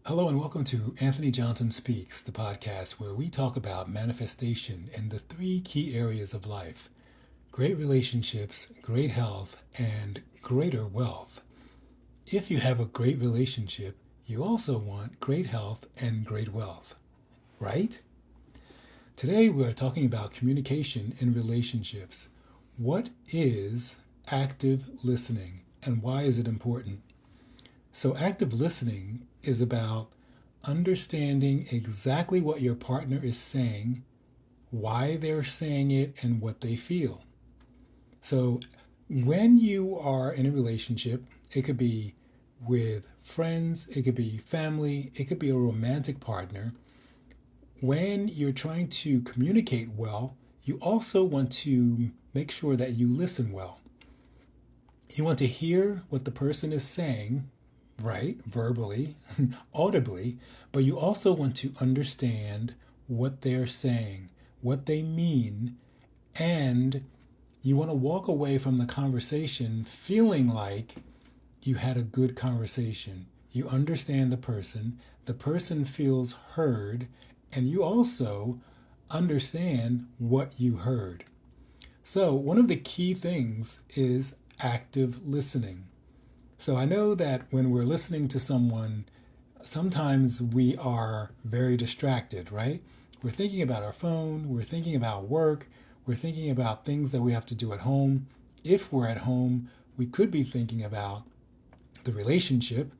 Hello and welcome to Anthony Johnson Speaks, the podcast where we talk about manifestation in the three key areas of life: great relationships, great health, and greater wealth. If you have a great relationship, you also want great health and great wealth, right? Today we are talking about communication in relationships. What is active listening and why is it important? So, active listening is about understanding exactly what your partner is saying, why they're saying it, and what they feel. So, when you are in a relationship, it could be with friends, it could be family, it could be a romantic partner. When you're trying to communicate well, you also want to make sure that you listen well. You want to hear what the person is saying, right, verbally, audibly, but you also want to understand what they're saying, what they mean, and you want to walk away from the conversation feeling like you had a good conversation. You understand the person feels heard, and you also understand what you heard. So, one of the key things is active listening. So, I know that when we're listening to someone, sometimes we are very distracted, right? We're thinking about our phone, we're thinking about work, we're thinking about things that we have to do at home. If we're at home, we could be thinking about the relationship.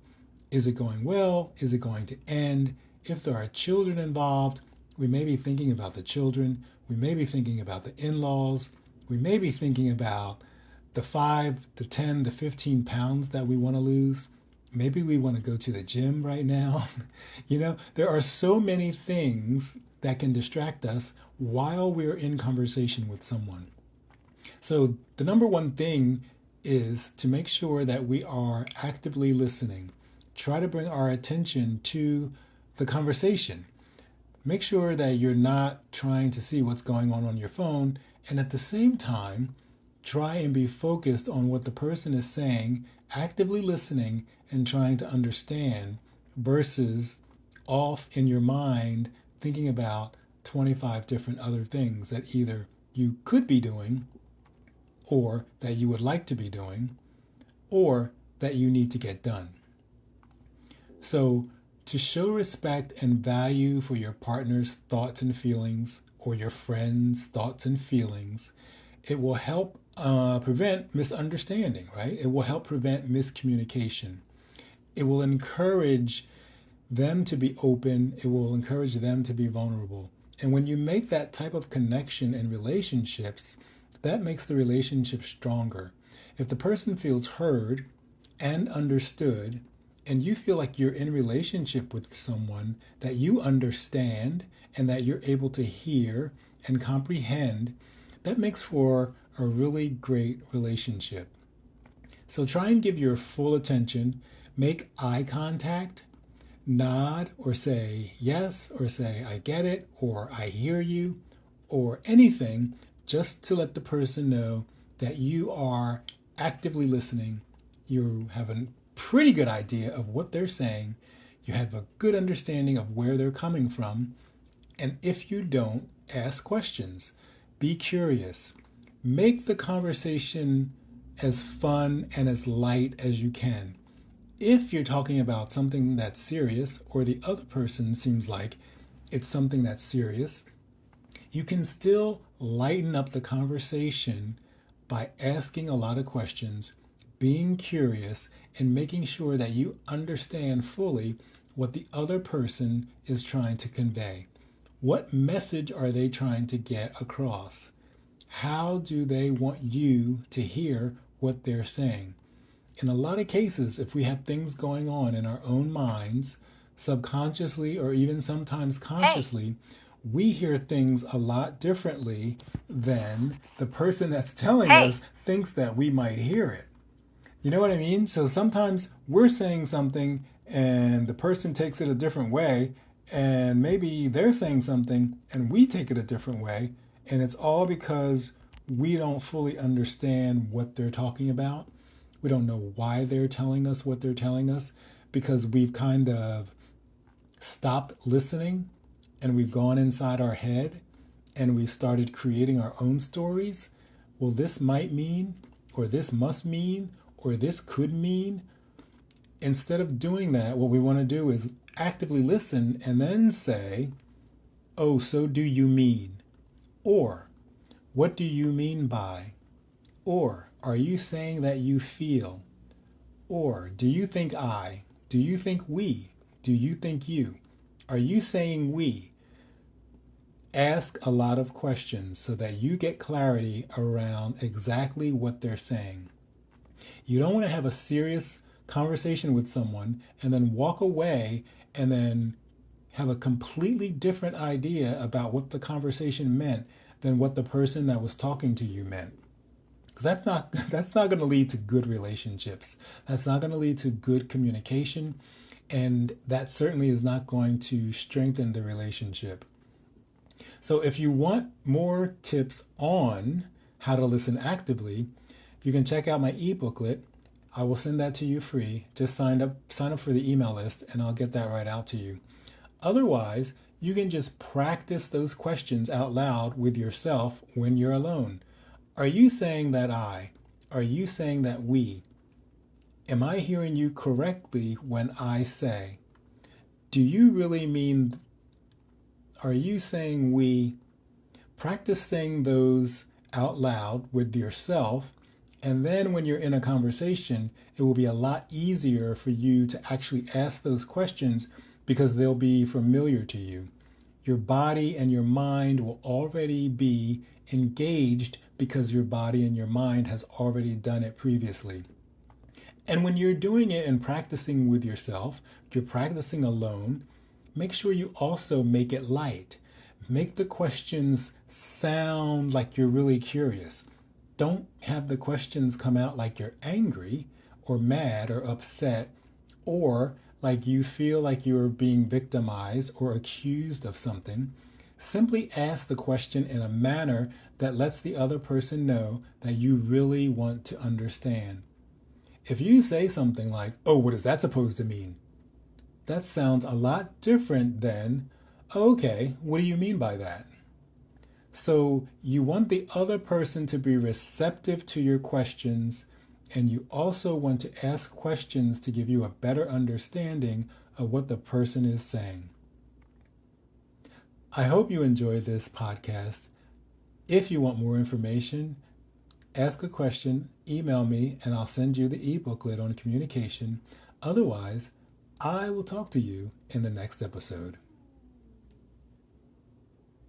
Is it going well? Is it going to end? If there are children involved, we may be thinking about the children. We may be thinking about the in laws. We may be thinking about the 5, the 10, the 15 pounds that we want to lose. Maybe we want to go to the gym right now. There are so many things that can distract us while we're in conversation with someone. So, the number one thing is to make sure that we are actively listening. Try to bring our attention to the conversation. Make sure that you're not trying to see what's going on your phone, and at the same time, try and be focused on what the person is saying, actively listening and trying to understand, versus off in your mind thinking about 25 different other things that either you could be doing or that you would like to be doing, or that you need to get done. So, to show respect and value for your partner's thoughts and feelings, or your friend's thoughts and feelings, it will help prevent misunderstanding, right? It will help prevent miscommunication. It will encourage them to be open. It will encourage them to be vulnerable. And when you make that type of connection in relationships, that makes the relationship stronger. If the person feels heard and understood, and you feel like you're in relationship with someone that you understand and that you're able to hear and comprehend, that makes for a really great relationship. So try and give your full attention, make eye contact, nod or say yes or say I get it or I hear you or anything, just to let the person know that you are actively listening. You have a pretty good idea of what they're saying. You have a good understanding of where they're coming from. And if you don't, ask questions. Be curious. Make the conversation as fun and as light as you can. If you're talking about something that's serious, or the other person seems like it's something that's serious, you can still lighten up the conversation by asking a lot of questions, being curious, and making sure that you understand fully what the other person is trying to convey. What message are they trying to get across? How do they want you to hear what they're saying? In a lot of cases, if we have things going on in our own minds, subconsciously or even sometimes Hey, consciously, we hear things a lot differently than the person that's telling hey, us thinks that we might hear it. You know what I mean? So sometimes we're saying something and the person takes it a different way, and maybe they're saying something and we take it a different way, and it's all because we don't fully understand what they're talking about. We don't know why they're telling us what they're telling us, because we've kind of stopped listening and we've gone inside our head and we started creating our own stories, well, this might mean, or this must mean, or this could mean. Instead of doing that, what we want to do is actively listen and then say, oh, so do you mean? Or, what do you mean by? Or, are you saying that you feel? Or, do you think I? Do you think we? Do you think you? Are you saying we? Ask a lot of questions so that you get clarity around exactly what they're saying. You don't want to have a serious conversation with someone and then walk away and then have a completely different idea about what the conversation meant than what the person that was talking to you meant. Because that's not going to lead to good relationships. That's not going to lead to good communication, and that certainly is not going to strengthen the relationship. So if you want more tips on how to listen actively, you can check out my e-booklet. I will send that to you free. Just sign up for the email list and I'll get that right out to you. Otherwise, you can just practice those questions out loud with yourself when you're alone. Are you saying that I? Are you saying that we? Am I hearing you correctly when I say? Do you really mean, are you saying we? Practice saying those out loud with yourself, and then when you're in a conversation, it will be a lot easier for you to actually ask those questions because they'll be familiar to you. Your body and your mind will already be engaged because your body and your mind has already done it previously. And when you're doing it and practicing with yourself, you're practicing alone, make sure you also make it light. Make the questions sound like you're really curious. Don't have the questions come out like you're angry or mad or upset or like you feel like you're being victimized or accused of something. Simply ask the question in a manner that lets the other person know that you really want to understand. If you say something like, oh, what is that supposed to mean? That sounds a lot different than, okay, what do you mean by that? So you want the other person to be receptive to your questions, and you also want to ask questions to give you a better understanding of what the person is saying. I hope you enjoyed this podcast. If you want more information, ask a question, email me, and I'll send you the e-booklet on communication. Otherwise, I will talk to you in the next episode.